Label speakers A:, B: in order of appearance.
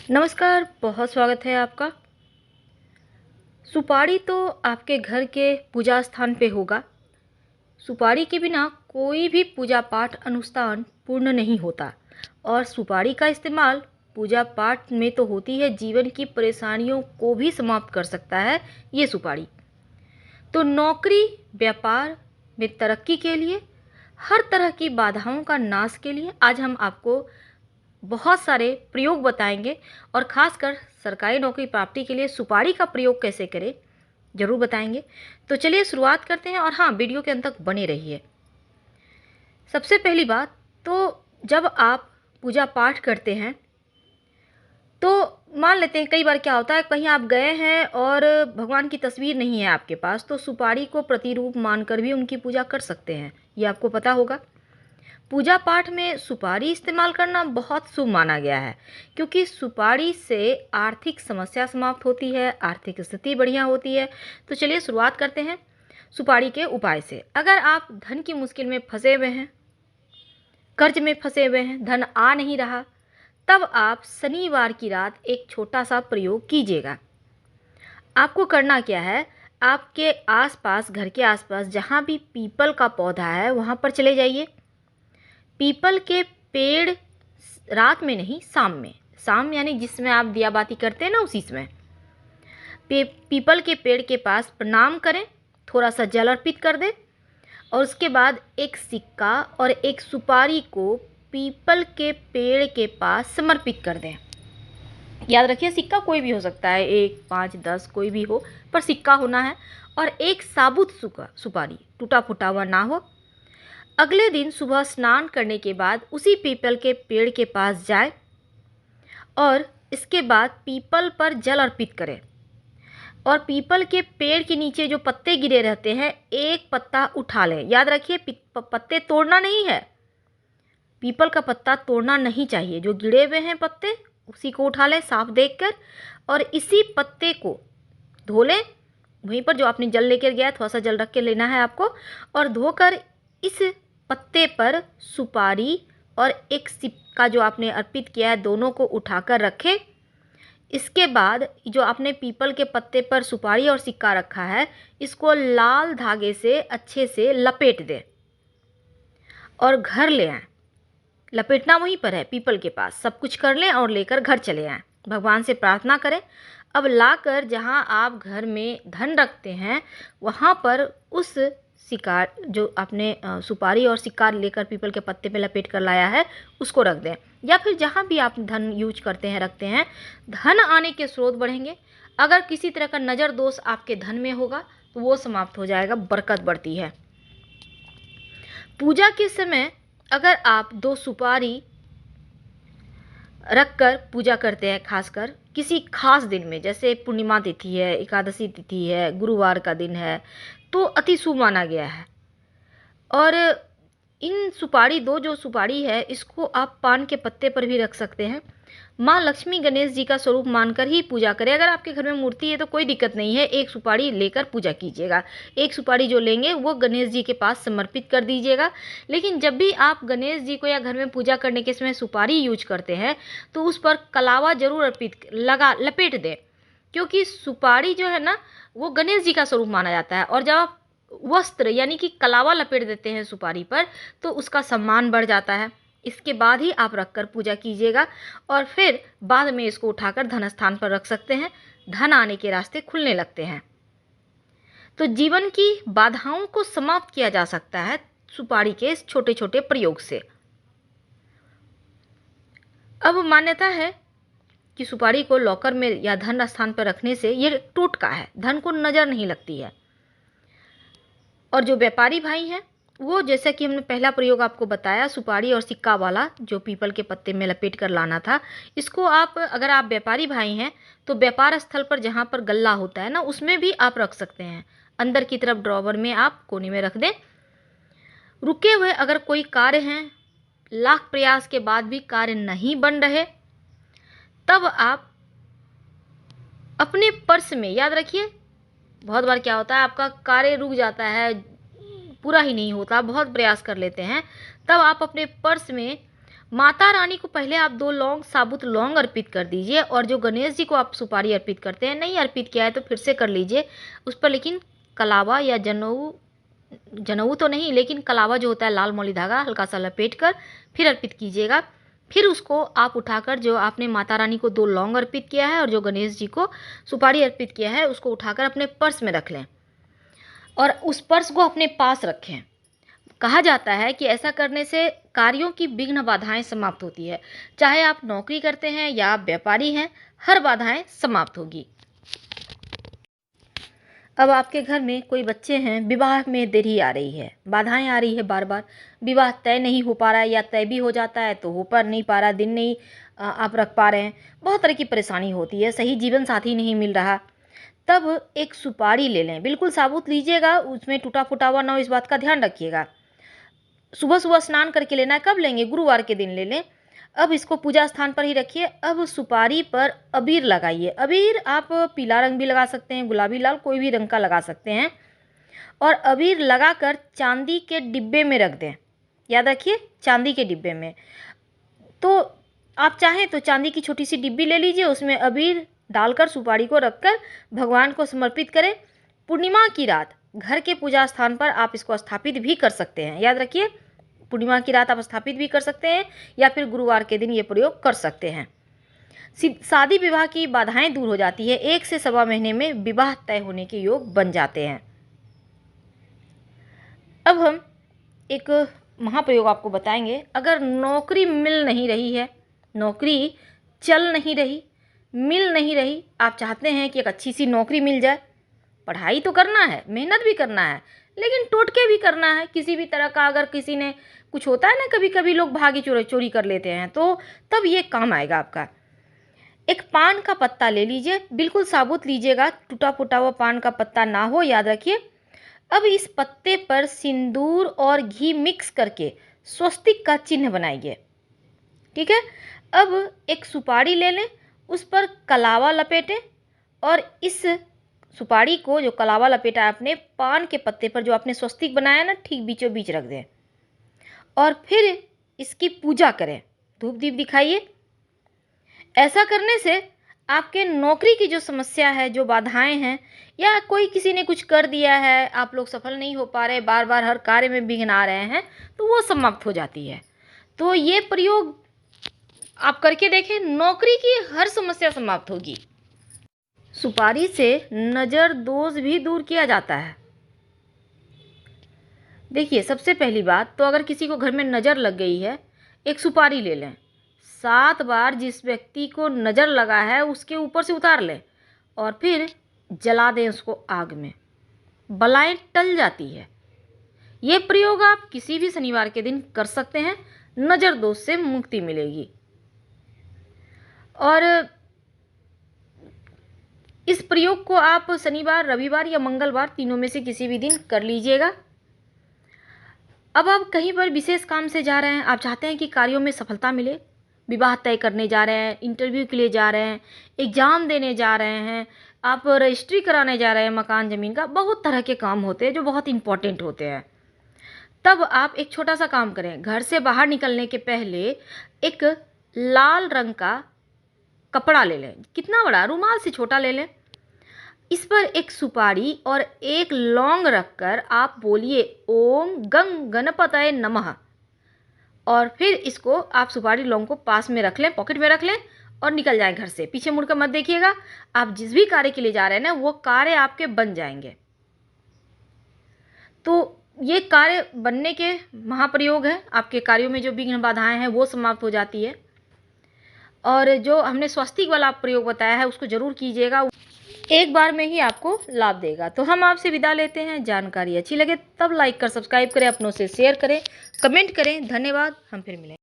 A: नमस्कार, बहुत स्वागत है आपका। सुपारी तो आपके घर के पूजा स्थान पे होगा। सुपारी के बिना कोई भी पूजा पाठ अनुष्ठान पूर्ण नहीं होता और सुपारी का इस्तेमाल पूजा पाठ में तो होती है, जीवन की परेशानियों को भी समाप्त कर सकता है ये सुपारी। तो नौकरी, व्यापार में तरक्की के लिए, हर तरह की बाधाओं का नाश के लिए आज हम आपको बहुत सारे प्रयोग बताएंगे और ख़ासकर सरकारी नौकरी प्राप्ति के लिए सुपारी का प्रयोग कैसे करें ज़रूर बताएंगे। तो चलिए शुरुआत करते हैं और हाँ, वीडियो के अंत तक बने रहिए। सबसे पहली बात तो जब आप पूजा पाठ करते हैं तो मान लेते हैं कई बार क्या होता है, कहीं आप गए हैं और भगवान की तस्वीर नहीं है आपके पास, तो सुपारी को प्रतिरूप मानकर भी उनकी पूजा कर सकते हैं, ये आपको पता होगा। पूजा पाठ में सुपारी इस्तेमाल करना बहुत शुभ माना गया है क्योंकि सुपारी से आर्थिक समस्या समाप्त होती है, आर्थिक स्थिति बढ़िया होती है। तो चलिए शुरुआत करते हैं सुपारी के उपाय से। अगर आप धन की मुश्किल में फंसे हुए हैं, कर्ज में फंसे हुए हैं, धन आ नहीं रहा, तब आप शनिवार की रात एक छोटा सा प्रयोग कीजिएगा। आपको करना क्या है, आपके आसपास, घर के आसपास जहाँ भी पीपल का पौधा है वहाँ पर चले जाइए। पीपल के पेड़ रात में नहीं, शाम में, शाम यानी जिसमें आप दिया बाती करते हैं ना, उसी समय पीपल के पेड़ के पास प्रणाम करें, थोड़ा सा जल अर्पित कर दें और उसके बाद एक सिक्का और एक सुपारी को पीपल के पेड़ के पास समर्पित कर दें। याद रखिए, सिक्का कोई भी हो सकता है, 1, 5, 10 कोई भी हो, पर सिक्का होना है। और एक साबुत सुपारी, टूटा फूटा हुआ ना हो। अगले दिन सुबह स्नान करने के बाद उसी पीपल के पेड़ के पास जाए और इसके बाद पीपल पर जल अर्पित करें और पीपल के पेड़ के नीचे जो पत्ते गिरे रहते हैं, एक पत्ता उठा लें। याद रखिए, पत्ते तोड़ना नहीं है, पीपल का पत्ता तोड़ना नहीं चाहिए। जो गिरे हुए हैं पत्ते उसी को उठा लें साफ देखकर और इसी पत्ते को धो लें। वहीं पर जो आपने जल लेकर गया, थोड़ा सा जल रख के लेना है आपको और धोकर इस पत्ते पर सुपारी और एक सिक्का जो आपने अर्पित किया है, दोनों को उठाकर रखें। इसके बाद जो आपने पीपल के पत्ते पर सुपारी और सिक्का रखा है, इसको लाल धागे से अच्छे से लपेट दें और घर ले आएं। लपेटना वहीं पर है, पीपल के पास। सब कुछ कर लें और लेकर घर चले आएं। भगवान से प्रार्थना करें। अब लाकर जहां आप घर में धन रखते हैं, वहां पर उस सिक्का जो आपने सुपारी और सिक्का लेकर पीपल के पत्ते पे लपेट कर लाया है, उसको रख दें। या फिर जहां भी आप धन यूज करते हैं, रखते हैं, धन आने के स्रोत बढ़ेंगे। अगर किसी तरह का नज़र दोष आपके धन में होगा तो वो समाप्त हो जाएगा, बरकत बढ़ती है। पूजा के समय अगर आप 2 सुपारी रखकर पूजा करते हैं, खासकर किसी खास दिन में, जैसे पूर्णिमा तिथि है, एकादशी तिथि है, गुरुवार का दिन है, तो अति शुभ माना गया है। और इन सुपारी, 2 जो सुपारी है, इसको आप पान के पत्ते पर भी रख सकते हैं। माँ लक्ष्मी गणेश जी का स्वरूप मानकर ही पूजा करें। अगर आपके घर में मूर्ति है तो कोई दिक्कत नहीं है, एक सुपारी लेकर पूजा कीजिएगा। एक सुपारी जो लेंगे वो गणेश जी के पास समर्पित कर दीजिएगा। लेकिन जब भी आप गणेश जी को या घर में पूजा करने के समय सुपारी यूज करते हैं तो उस पर कलावा जरूर लपेट दें, क्योंकि सुपारी जो है ना, वो गणेश जी का स्वरूप माना जाता है। और जब आप वस्त्र यानी कि कलावा लपेट देते हैं सुपारी पर, तो उसका सम्मान बढ़ जाता है। इसके बाद ही आप रखकर पूजा कीजिएगा और फिर बाद में इसको उठाकर धन स्थान पर रख सकते हैं। धन आने के रास्ते खुलने लगते हैं। तो जीवन की बाधाओं को समाप्त किया जा सकता है सुपारी के इस छोटे छोटे प्रयोग से। अब मान्यता है कि सुपारी को लॉकर में या धन स्थान पर रखने से ये टोटका है, धन को नज़र नहीं लगती है। और जो व्यापारी भाई हैं, वो जैसा कि हमने पहला प्रयोग आपको बताया, सुपारी और सिक्का वाला जो पीपल के पत्ते में लपेट कर लाना था, इसको आप, अगर आप व्यापारी भाई हैं तो व्यापार स्थल पर जहाँ पर गल्ला होता है ना, उसमें भी आप रख सकते हैं। अंदर की तरफ ड्रॉवर में आप कोने में रख दें। रुके हुए अगर कोई कार्य हैं, लाख प्रयास के बाद भी कार्य नहीं बन रहे, तब आप अपने पर्स में, याद रखिए, बहुत बार क्या होता है, आपका कार्य रुक जाता है, पूरा ही नहीं होता, बहुत प्रयास कर लेते हैं, तब आप अपने पर्स में माता रानी को पहले आप 2 लौंग, साबुत लौंग अर्पित कर दीजिए, और जो गणेश जी को आप सुपारी अर्पित करते हैं, नहीं अर्पित किया है तो फिर से कर लीजिए। उस पर लेकिन कलावा या जनेऊ, जनेऊ तो नहीं लेकिन कलावा जो होता है, लाल मौली धागा हल्का सा लपेट कर फिर अर्पित कीजिएगा। फिर उसको आप उठाकर, जो आपने माता रानी को 2 लौंग अर्पित किया है और जो गणेश जी को सुपारी अर्पित किया है, उसको उठाकर अपने पर्स में रख लें और उस पर्स को अपने पास रखें। कहा जाता है कि ऐसा करने से कार्यों की विघ्न बाधाएं समाप्त होती है। चाहे आप नौकरी करते हैं या आप व्यापारी हैं, हर बाधाएं समाप्त होगी। अब आपके घर में कोई बच्चे हैं, विवाह में देरी आ रही है, बाधाएं आ रही है, बार बार विवाह तय नहीं हो पा रहा है, या तय भी हो जाता है तो हो पर नहीं पा रहा, दिन नहीं आप रख पा रहे हैं, बहुत तरह की परेशानी होती है, सही जीवन साथी नहीं मिल रहा। तब एक सुपारी ले लें, बिल्कुल साबुत लीजिएगा, उसमें टूटा फूटा हुआ ना हो, इस बात का ध्यान रखिएगा। सुबह सुबह स्नान करके लेना है। कब लेंगे? गुरुवार के दिन ले लें। अब इसको पूजा स्थान पर ही रखिए। अब सुपारी पर अबीर लगाइए। अबीर आप पीला रंग भी लगा सकते हैं, गुलाबी, लाल, कोई भी रंग का लगा सकते हैं। और अबीर लगाकर चांदी के डिब्बे में रख दें। याद रखिए, चांदी के डिब्बे में। तो आप चाहें तो चांदी की छोटी सी डिब्बी ले लीजिए, उसमें अबीर डालकर सुपारी को रखकर भगवान को समर्पित करें। पूर्णिमा की रात घर के पूजा स्थान पर आप इसको स्थापित भी कर सकते हैं। याद रखिए, पूर्णिमा की रात आप स्थापित भी कर सकते हैं या फिर गुरुवार के दिन ये प्रयोग कर सकते हैं। शादी विवाह की बाधाएं दूर हो जाती है। 1 से सवा महीने में विवाह तय होने के योग बन जाते हैं। अब हम एक महाप्रयोग आपको बताएंगे। अगर नौकरी मिल नहीं रही है, नौकरी चल नहीं रही, मिल नहीं रही, आप चाहते हैं कि एक अच्छी सी नौकरी मिल जाए, पढ़ाई तो करना है, मेहनत भी करना है, लेकिन टोटके भी करना है किसी भी तरह का। अगर किसी ने कुछ होता है ना, कभी कभी लोग भागी चोरी कर लेते हैं, तो तब ये काम आएगा आपका। एक पान का पत्ता ले लीजिए, बिल्कुल साबुत लीजिएगा, टूटा फूटा हुआ पान का पत्ता ना हो, याद रखिए। अब इस पत्ते पर सिंदूर और घी मिक्स करके स्वस्तिक का चिन्ह बनाइए। ठीक है। अब एक सुपारी ले लें, उस पर कलावा लपेटें और इस सुपारी को, जो कलावा लपेटा है आपने, पान के पत्ते पर जो आपने स्वस्तिक बनाया ना, ठीक बीचों बीच रख दें और फिर इसकी पूजा करें। धूप दीप दिखाइए। ऐसा करने से आपके नौकरी की जो समस्या है, जो बाधाएं हैं, या कोई किसी ने कुछ कर दिया है, आप लोग सफल नहीं हो पा रहे, बार बार हर कार्य में विघ्न आ रहे हैं, तो वो समाप्त हो जाती है। तो ये प्रयोग आप करके देखें, नौकरी की हर समस्या समाप्त होगी। सुपारी से नज़र दोष भी दूर किया जाता है। देखिए, सबसे पहली बात तो अगर किसी को घर में नज़र लग गई है, एक सुपारी ले लें, 7 बार जिस व्यक्ति को नज़र लगा है उसके ऊपर से उतार लें और फिर जला दें उसको आग में। बलाएं टल जाती है। ये प्रयोग आप किसी भी शनिवार के दिन कर सकते हैं, नज़र दोष से मुक्ति मिलेगी। और इस प्रयोग को आप शनिवार, रविवार या मंगलवार, तीनों में से किसी भी दिन कर लीजिएगा। अब आप कहीं पर विशेष काम से जा रहे हैं, आप चाहते हैं कि कार्यों में सफलता मिले, विवाह तय करने जा रहे हैं, इंटरव्यू के लिए जा रहे हैं, एग्ज़ाम देने जा रहे हैं, आप रजिस्ट्री कराने जा रहे हैं मकान ज़मीन का, बहुत तरह के काम होते हैं जो बहुत इम्पोर्टेंट होते हैं। तब आप एक छोटा सा काम करें। घर से बाहर निकलने के पहले एक लाल रंग का कपड़ा ले लें, कितना बड़ा, रुमाल से छोटा ले लें। इस पर एक सुपारी और एक लौंग रखकर आप बोलिए ओम गंग गणपतये नमः, और फिर इसको आप सुपारी लौंग को पास में रख लें, पॉकेट में रख लें और निकल जाएं घर से। पीछे मुड़कर मत देखिएगा। आप जिस भी कार्य के लिए जा रहे हैं ना, वो कार्य आपके बन जाएंगे। तो ये कार्य बनने के महाप्रयोग है। आपके कार्यों में जो विघ्न बाधाएं हैं वो समाप्त हो जाती है। और जो हमने स्वस्तिक वाला प्रयोग बताया है उसको जरूर कीजिएगा, एक बार में ही आपको लाभ देगा। तो हम आपसे विदा लेते हैं। जानकारी अच्छी लगे तब लाइक कर सब्सक्राइब करें, अपनों से शेयर करें, कमेंट करें। धन्यवाद। हम फिर मिलेंगे।